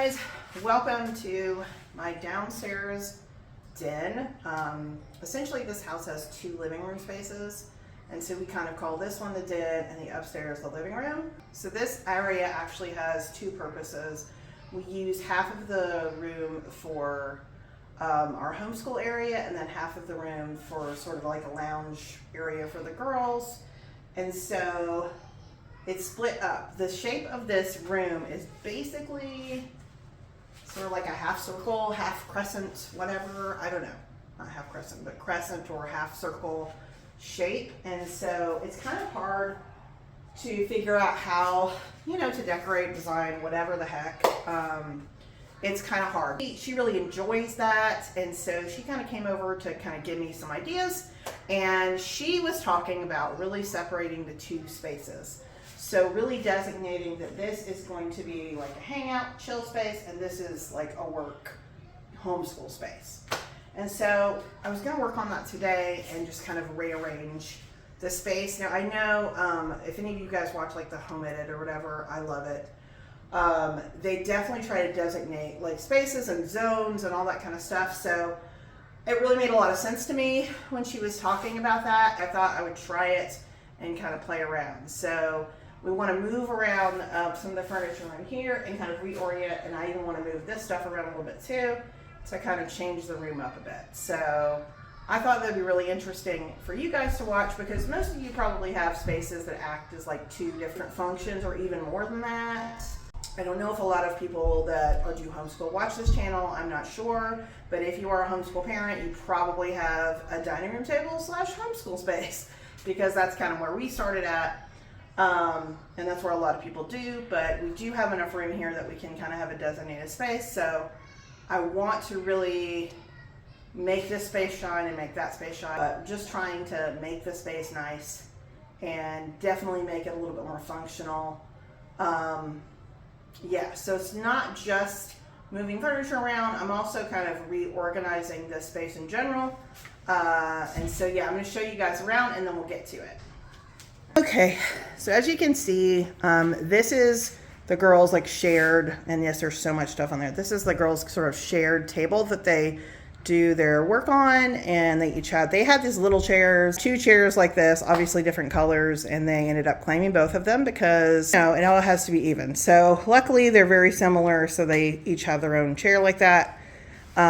guys, welcome to my downstairs den. Essentially this house has two living room spaces, and so we kind of call this one the den and the upstairs the living room. So this area actually has two purposes. We use half of the room for our homeschool area, and then half of the room for sort of like a lounge area for the girls. And so it's split up. The shape of this room is basically sort of like a half circle, half crescent, whatever, I don't know, not half crescent, but crescent or half circle shape. And so it's kind of hard to figure out how, you know, to decorate, design, whatever the heck. It's kind of hard. She really enjoys that, and so she kind of came over to kind of give me some ideas, and she was talking about really separating the two spaces. So really designating that this is going to be like a hangout, chill space, and this is like a work, homeschool space. And so I was going to work on that today and just kind of rearrange the space. Now I know if any of you guys watch like the Home Edit or whatever, I love it. They definitely try to designate like spaces and zones and all that kind of stuff. So it really made a lot of sense to me when she was talking about that. I thought I would try it and kind of play around. So we want to move around some of the furniture around here and kind of reorient, and I even want to move this stuff around a little bit too to kind of change the room up a bit. So I thought that'd be really interesting for you guys to watch, because most of you probably have spaces that act as like two different functions or even more than that. I don't know if a lot of people that do homeschool watch this channel, I'm not sure, but if you are a homeschool parent, you probably have a dining room table / homeschool space, because that's kind of where we started at. And that's where a lot of people do, but we do have enough room here that we can kind of have a designated space. So I want to really make this space shine and make that space shine, but just trying to make the space nice and definitely make it a little bit more functional. Yeah, so it's not just moving furniture around, I'm also kind of reorganizing the space in general. And so yeah, I'm going to show you guys around and then we'll get to it. Okay, so as you can see, this is the girls' like shared, and yes, there's so much stuff on there. This is the girls' sort of shared table that they do their work on, and they had these little chairs, two chairs like this, obviously different colors, and they ended up claiming both of them because, you know, it all has to be even. So luckily they're very similar, so they each have their own chair like that.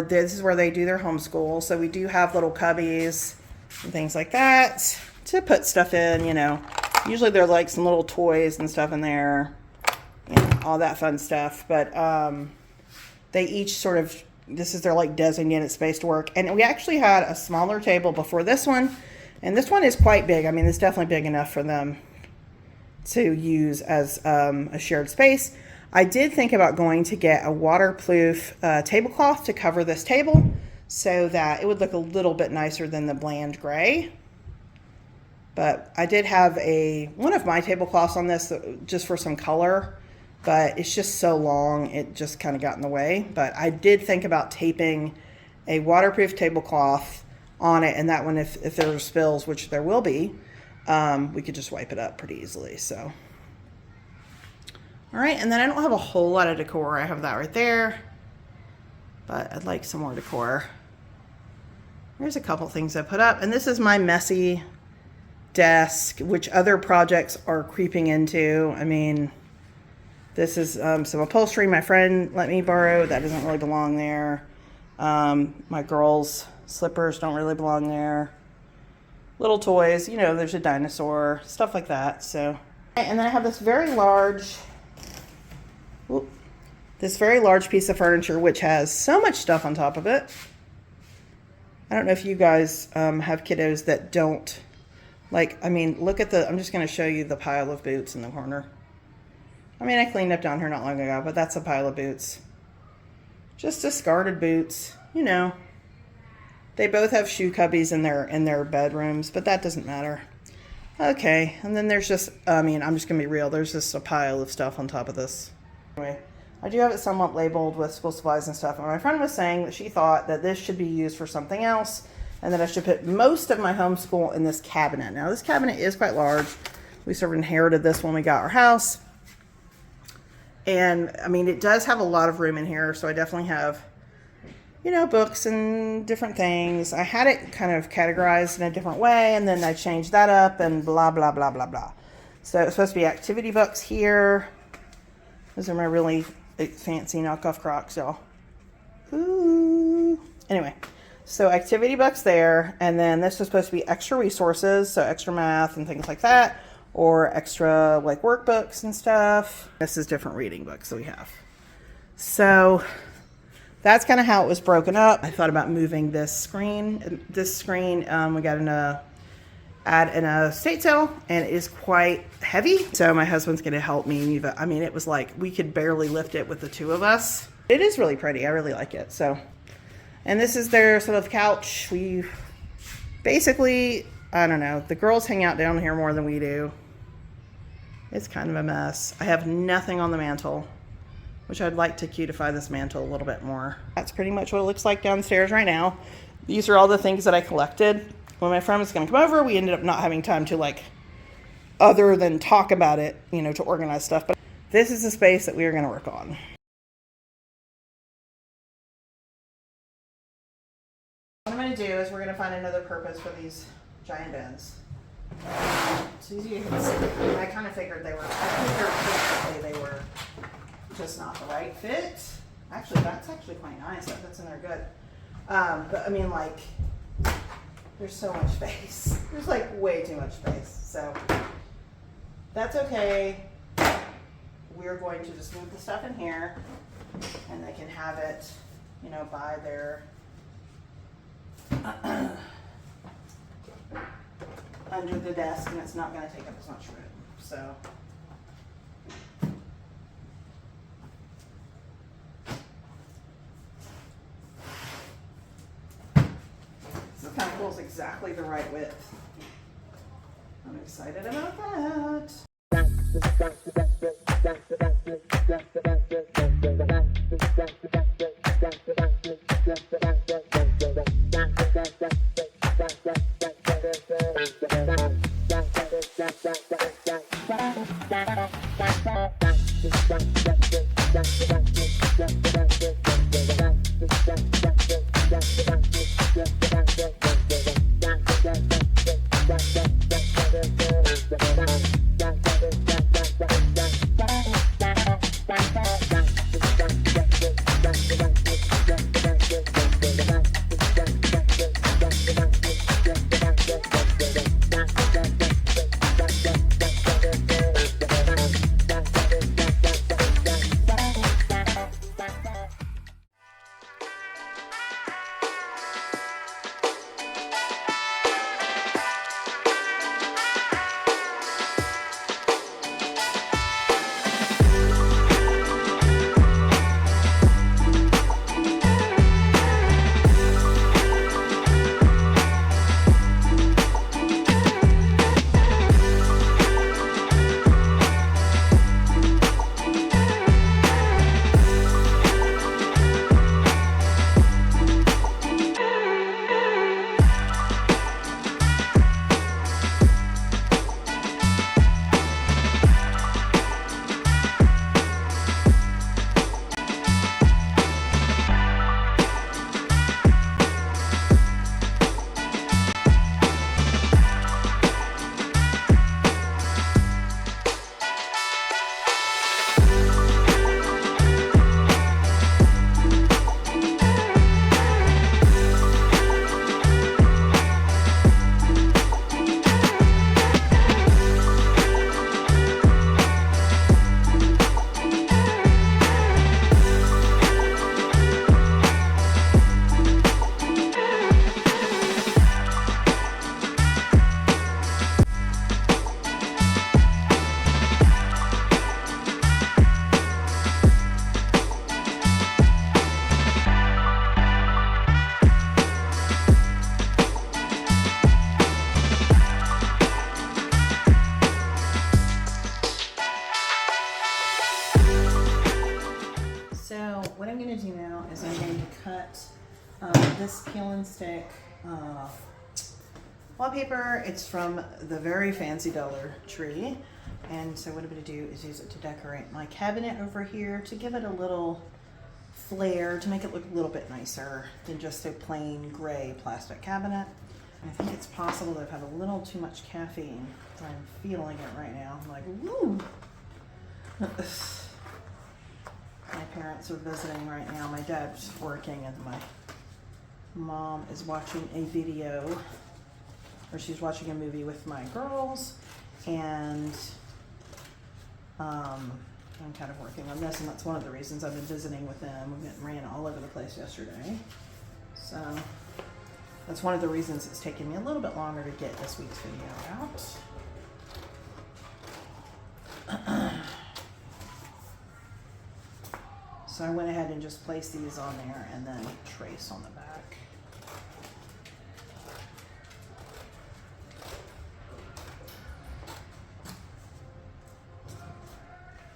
This is where they do their homeschool, so we do have little cubbies and things like that to put stuff in, you know. Usually there's like some little toys and stuff in there, you know, all that fun stuff. But they each sort of, this is their like designated space to work. And we actually had a smaller table before this one, and this one is quite big. I mean, it's definitely big enough for them to use as a shared space. I did think about going to get a waterproof tablecloth to cover this table so that it would look a little bit nicer than the bland gray. But I did have one of my tablecloths on this just for some color, but it's just so long, it just kind of got in the way. But I did think about taping a waterproof tablecloth on it, and that one, if there are spills, which there will be, we could just wipe it up pretty easily. So, all right, and then I don't have a whole lot of decor. I have that right there, but I'd like some more decor. There's a couple things I put up, and this is my messy desk, which other projects are creeping into. I mean, this is some upholstery my friend let me borrow. That doesn't really belong there. My girls' slippers don't really belong there. Little toys, you know, there's a dinosaur, stuff like that. So, and then I have this very large piece of furniture which has so much stuff on top of it. I don't know if you guys have kiddos that don't like, I mean, look at I'm just going to show you the pile of boots in the corner. I mean, I cleaned up down here not long ago, but that's a pile of boots. Just discarded boots, you know. They both have shoe cubbies in their bedrooms, but that doesn't matter. Okay, and then there's just, I mean, I'm just going to be real. There's just a pile of stuff on top of this. Anyway, I do have it somewhat labeled with school supplies and stuff, and my friend was saying that she thought that this should be used for something else, and that I should put most of my homeschool in this cabinet. Now, this cabinet is quite large. We sort of inherited this when we got our house. And I mean, it does have a lot of room in here, so I definitely have, you know, books and different things. I had it kind of categorized in a different way, and then I changed that up and blah, blah, blah, blah, blah. So it's supposed to be activity books here. Those are my really fancy knockoff Crocs, y'all. Ooh. Anyway, so activity books there, and then this is supposed to be extra resources, so extra math and things like that, or extra like workbooks and stuff. This is different reading books that we have. So that's kind of how it was broken up. I thought about moving this screen. We got an ad in a estate sale, and it is quite heavy. So my husband's gonna help me move it. I mean, it was like we could barely lift it with the two of us. It is really pretty. I really like it. So, and this is their sort of couch. We basically, I don't know, the girls hang out down here more than we do. It's kind of a mess. I have nothing on the mantle, which I'd like to cutify this mantle a little bit more. That's pretty much what it looks like downstairs right now. These are all the things that I collected. When my friend was gonna come over, we ended up not having time to like, other than talk about it, you know, to organize stuff. But this is the space that we are gonna work on. What I'm gonna do is we're gonna find another purpose for these giant bins. So as you can see, I kind of figured they were just not the right fit. Actually, that's actually quite nice. That fits in there good. But I mean, like, there's so much space. There's like way too much space. So that's okay. We're going to just move the stuff in here, and they can have it, you know, by their under the desk, and it's not going to take up as much room. So this kind of feels exactly the right width. I'm excited about that. What I'm going to do now is I'm going to cut this peel and stick wallpaper. It's from the very fancy Dollar Tree. And so what I'm going to do is use it to decorate my cabinet over here to give it a little flair, to make it look a little bit nicer than just a plain gray plastic cabinet. I think it's possible that I've had a little too much caffeine. I'm feeling it right now. I'm like, woo! My parents are visiting right now. My dad's working and my mom is watching a video, or she's watching a movie with my girls, and I'm kind of working on this, and that's one of the reasons I've been visiting with them. We ran all over the place yesterday. So that's one of the reasons it's taking me a little bit longer to get this week's video out. So I went ahead and just placed these on there and then trace on the back.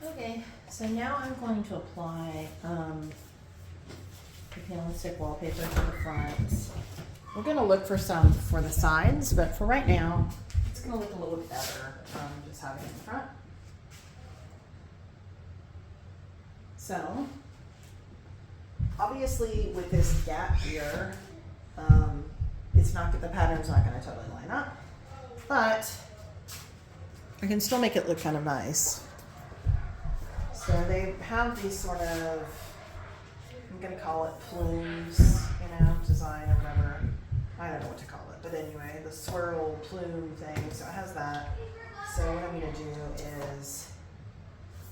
Okay, so now I'm going to apply the peel and stick wallpaper to the front. We're going to look for some for the sides, but for right now, it's going to look a little bit better just having it in front. So, obviously with this gap here, it's not, the pattern's not going to totally line up, but I can still make it look kind of nice. So they have these sort of, I'm going to call it plumes, design or whatever. I don't know what to call it, but anyway, the swirl plume thing, so it has that. So what I'm going to do is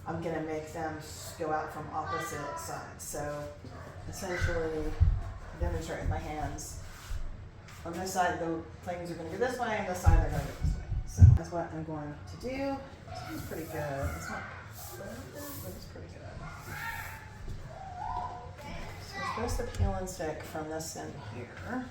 I'm going to make them go out from opposite sides. So essentially, demonstrate with my hands. On this side, the things are going to go this way, and this side, they're going to go this way. So that's what I'm going to do. It's pretty good. It's not perfect, but it's pretty good. So we're supposed to peel and stick from this end here.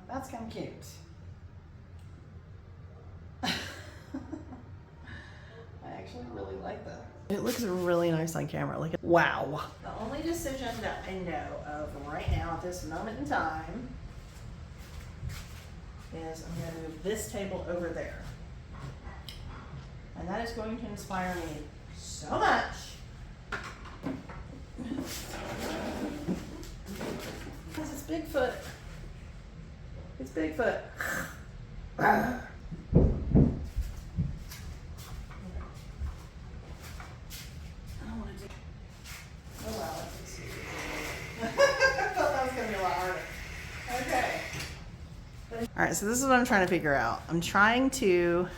That's kind of cute. I actually really like that. It looks really nice on camera. Like, wow. The only decision that I know of right now at this moment in time is I'm going to move this table over there. And that is going to inspire me so much Because it's Bigfoot. It's Bigfoot. I don't want to do. Oh wow, that's easy. I thought that was gonna be a lot harder. Okay. All right, so this is what I'm trying to figure out. I'm trying to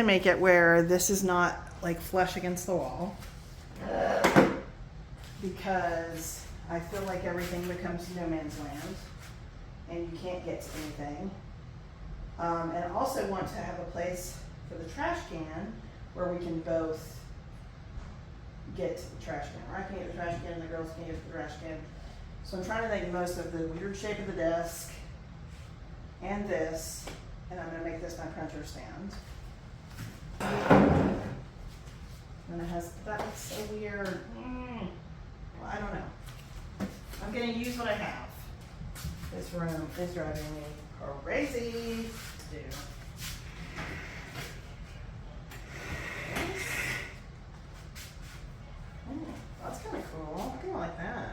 make it where this is not like flush against the wall, because I feel like everything becomes no man's land and you can't get to anything. And I also want to have a place for the trash can where we can both get to the trash can. Or I can get the trash can and the girls can get the trash can. So I'm trying to make the most of the weird shape of the desk and this, and I'm going to make this my printer stand. And it has, that's so weird. Well, I don't know. I'm going to use what I have. This room is driving me crazy to do. That's kind of cool. I kind of like that.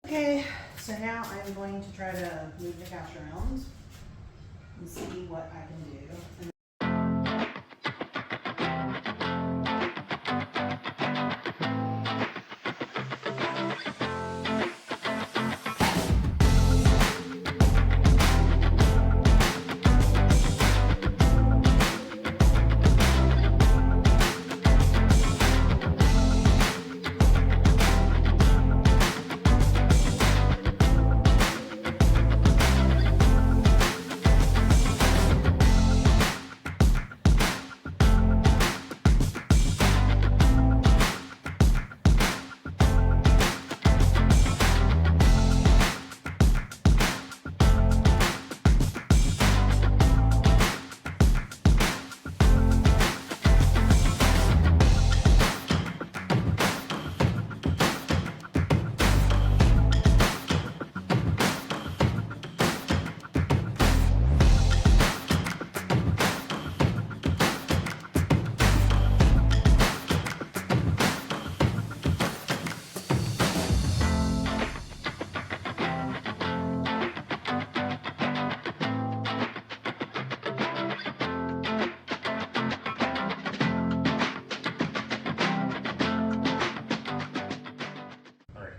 Okay, so now I'm going to try to move the couch around and see what I can do.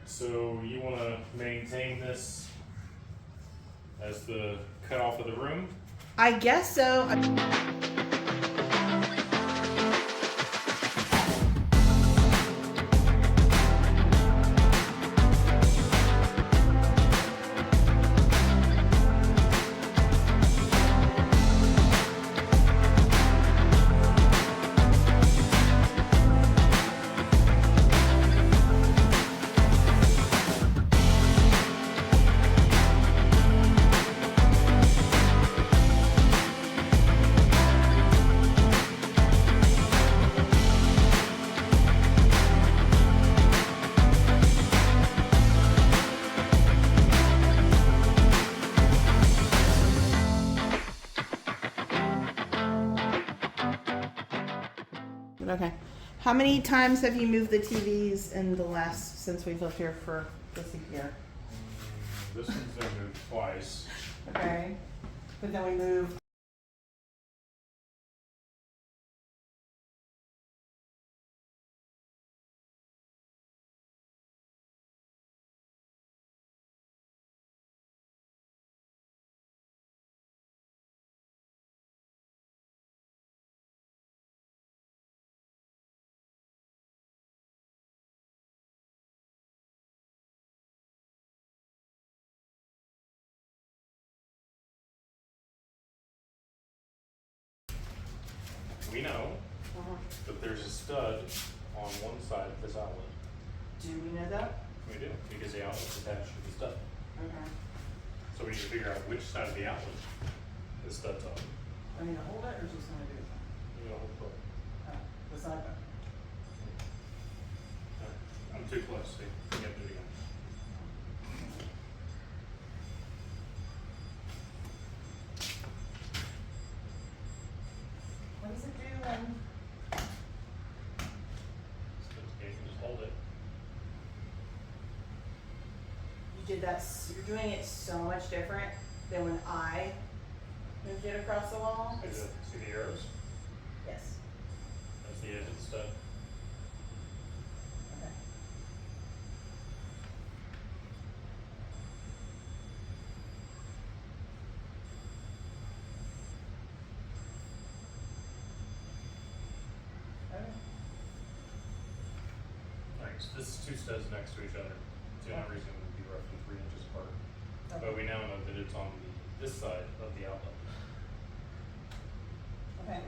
So you want to maintain this as the cutoff of the room? I guess so. Okay. How many times have you moved the TVs in the last, since we've lived here for this year? This one's been moved twice. Okay. But then we moved. We know that there's a stud on one side of this outlet. Do we know that? We do, because the outlet's attached to the stud. Okay. So we need to figure out which side of the outlet the stud's on. I need to hold it or just gonna do it? You know, but, The side back. I'm too close, see, you have to do it again. did that, you're doing it so much different than when I moved it across the wall. It's, See the arrows? yes. That's the edge of the stud. Okay. Okay. Alright, so this is two studs next to each other. It's the only reason it would be roughly 3 inches apart. Okay. But we now know that it's on this side of the outlet. Okay.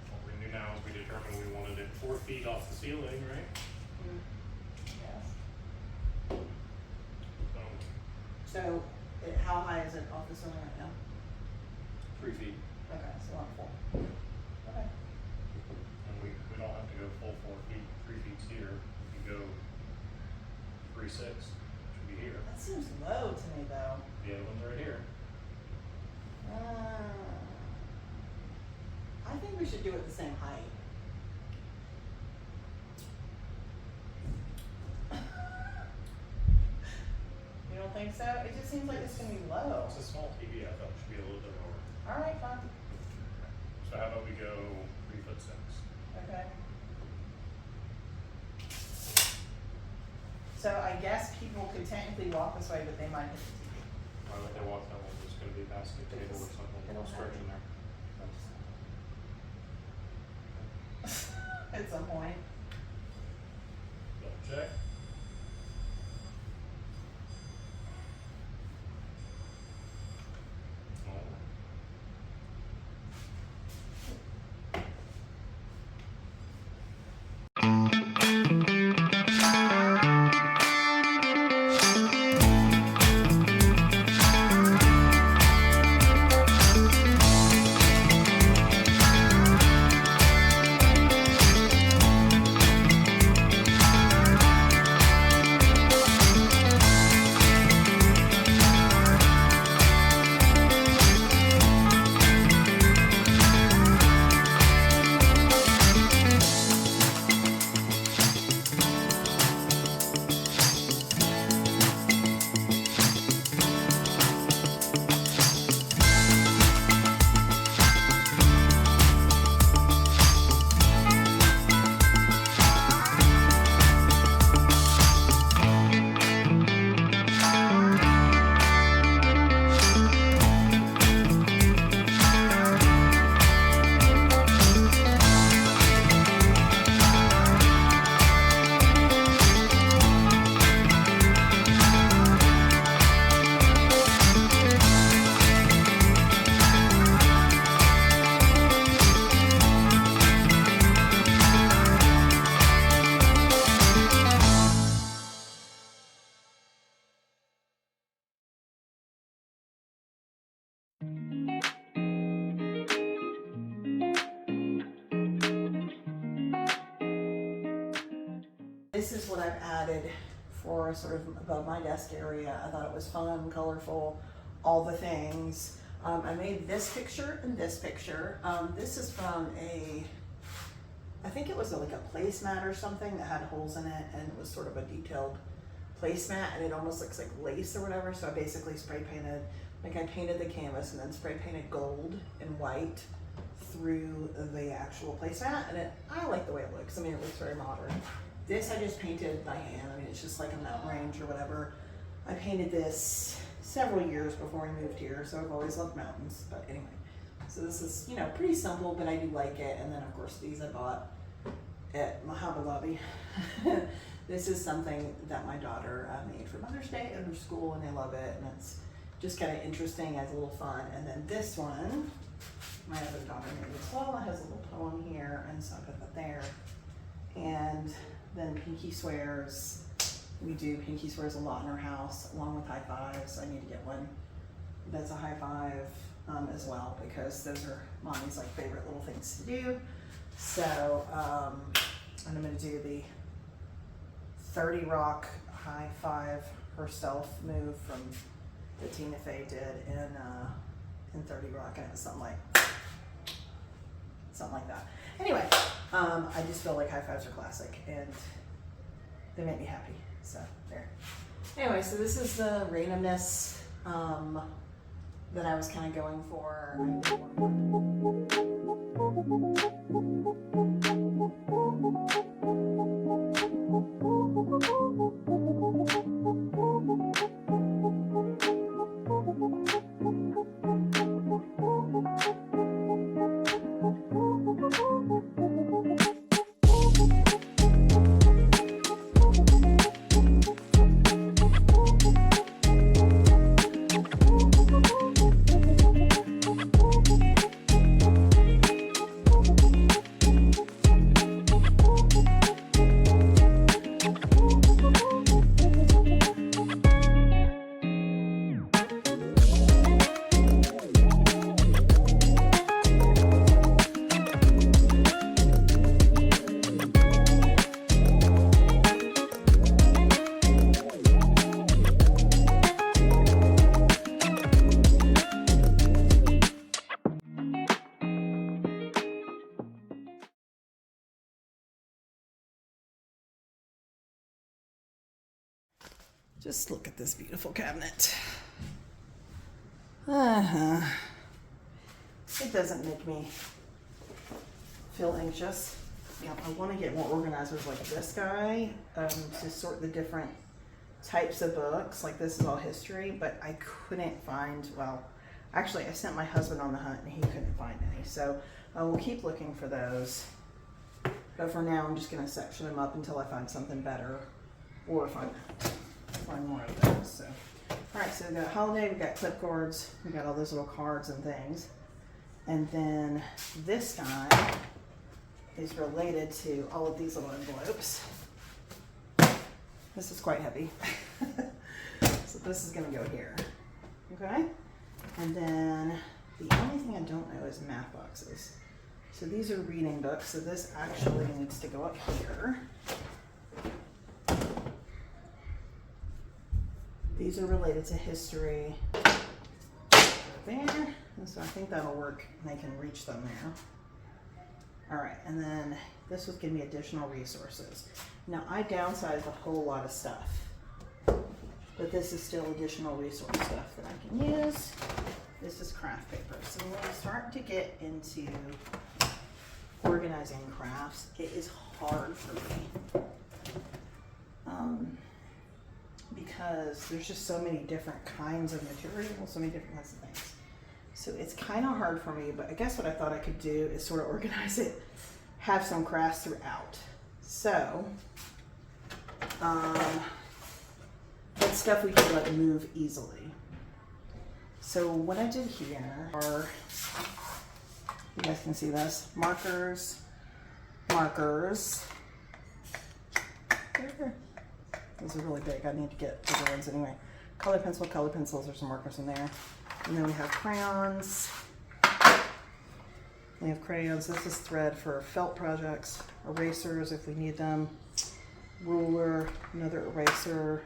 What we do now is we determined we wanted it 4 feet off the ceiling, right? Mm. Yes. So So, how high is it off the ceiling right now? 3 feet. Okay, so on 4. Okay. And we don't have to go full 4 feet. 3 feet's here. We can go 3.6. Should be here. That seems low to me though. The other one's right here. I think we should do it the same height. You don't think so? It just seems like it's gonna be low. It's a small TV. I thought it should be a little bit lower. Alright, fine. So how about we go 3'6"? Okay. So I guess people could technically walk this way, but they might hit the TV. Why would they walk that way? There's going to be a basket table or something. It'll Stretch in there. At some point. Double check. This is what I've added for sort of above my desk area. I thought it was fun, colorful, all the things. I made this picture and this picture. This is from I think it was like a placemat or something that had holes in it, and it was sort of a detailed placemat, and it almost looks like lace or whatever. So I basically spray painted, like I painted the canvas and then spray painted gold and white through the actual placemat, and I like the way it looks. I mean, it looks very modern. This I just painted by hand. I mean, it's just like a mountain range or whatever. I painted this several years before I moved here, so I've always loved mountains. But anyway, so this is, you know, pretty simple, but I do like it. And then of course these I bought at Hobby Lobby. This is something that my daughter made for Mother's Day at her school, and they love it, and it's just kind of interesting, adds a little fun. And then this one, my other daughter made as well. It has a little poem here, and so I put that there. And then Pinky Swears. We do Pinky Swears a lot in our house, along with high fives. I need to get one that's a high five as well, because those are Mommy's like favorite little things to do. So, and I'm gonna do the 30 Rock high five herself move from that Tina Fey did in 30 Rock, and it was something like that. Anyway, I just feel like high fives are classic, and they make me happy. So there. Anyway, so this is the randomness that I was kind of going for. Just look at this beautiful cabinet. It doesn't make me feel anxious. You know, I want to get more organizers like this guy to sort the different types of books. Like this is all history, but I couldn't find, well, actually I sent my husband on the hunt and he couldn't find any. So I will keep looking for those. But for now, I'm just going to section them up until I find something better or find more of those. So, all right, so we got holiday, we got clipboards, we got all those little cards and things. And then this guy is related to all of these little envelopes. This is quite heavy. So this is gonna go here, okay? And then the only thing I don't know is math boxes. So these are reading books, so this actually needs to go up here. These are related to history there, and so I think that'll work and they can reach them there. All right, and then this would give me additional resources. Now I downsized a whole lot of stuff, but this is still additional resource stuff that I can use. This is craft paper. So when we start to get into organizing crafts, it is hard for me. Because there's just so many different kinds of materials, so many different kinds of things. So it's kind of hard for me, but I guess what I thought I could do is sort of organize it, have some crafts throughout. So, that's stuff we can like move easily. So what I did here are, you guys can see this, markers. These are really big. I need to get bigger ones anyway. Color pencils, there's some markers in there. And then we have crayons. We have crayons. This is thread for felt projects, erasers if we need them, ruler, another eraser.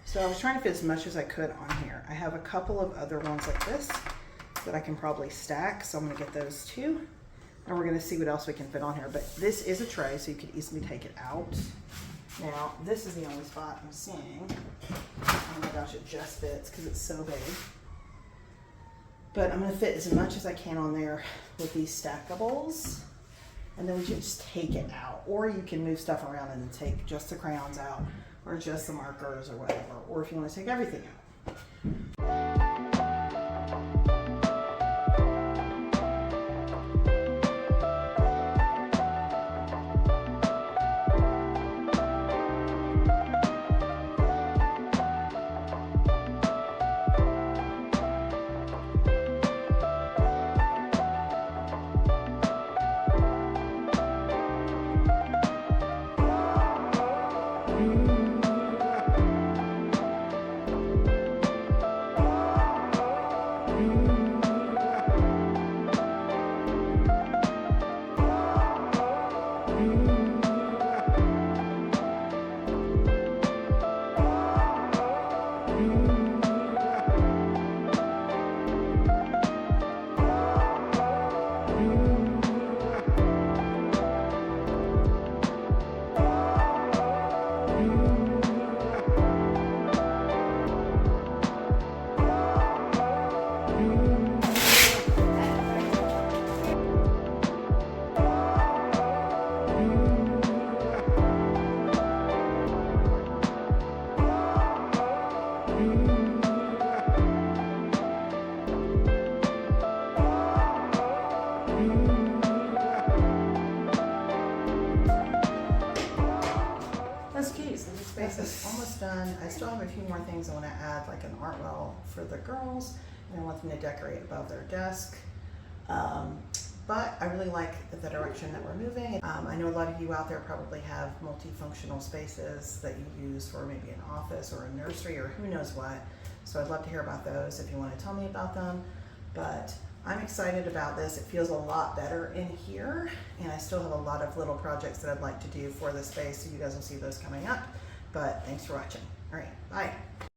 So I was trying to fit as much as I could on here. I have a couple of other ones like this that I can probably stack, so I'm gonna get those too. And we're gonna see what else we can fit on here. But this is a tray, so you could easily take it out. Now, this is the only spot I'm seeing. Oh my gosh, it just fits because it's so big. But I'm gonna fit as much as I can on there with these stackables. And then we can just take it out. Or you can move stuff around and then take just the crayons out, or just the markers or whatever. Or if you wanna take everything out. is almost done. I still have a few more things I want to add, like an art well for the girls, and I want them to decorate above their desk. But I really like the direction that we're moving. I know a lot of you out there probably have multifunctional spaces that you use for maybe an office or a nursery or who knows what. So I'd love to hear about those if you want to tell me about them. But I'm excited about this. It feels a lot better in here, and I still have a lot of little projects that I'd like to do for this space, so you guys will see those coming up. But thanks for watching. All right, bye.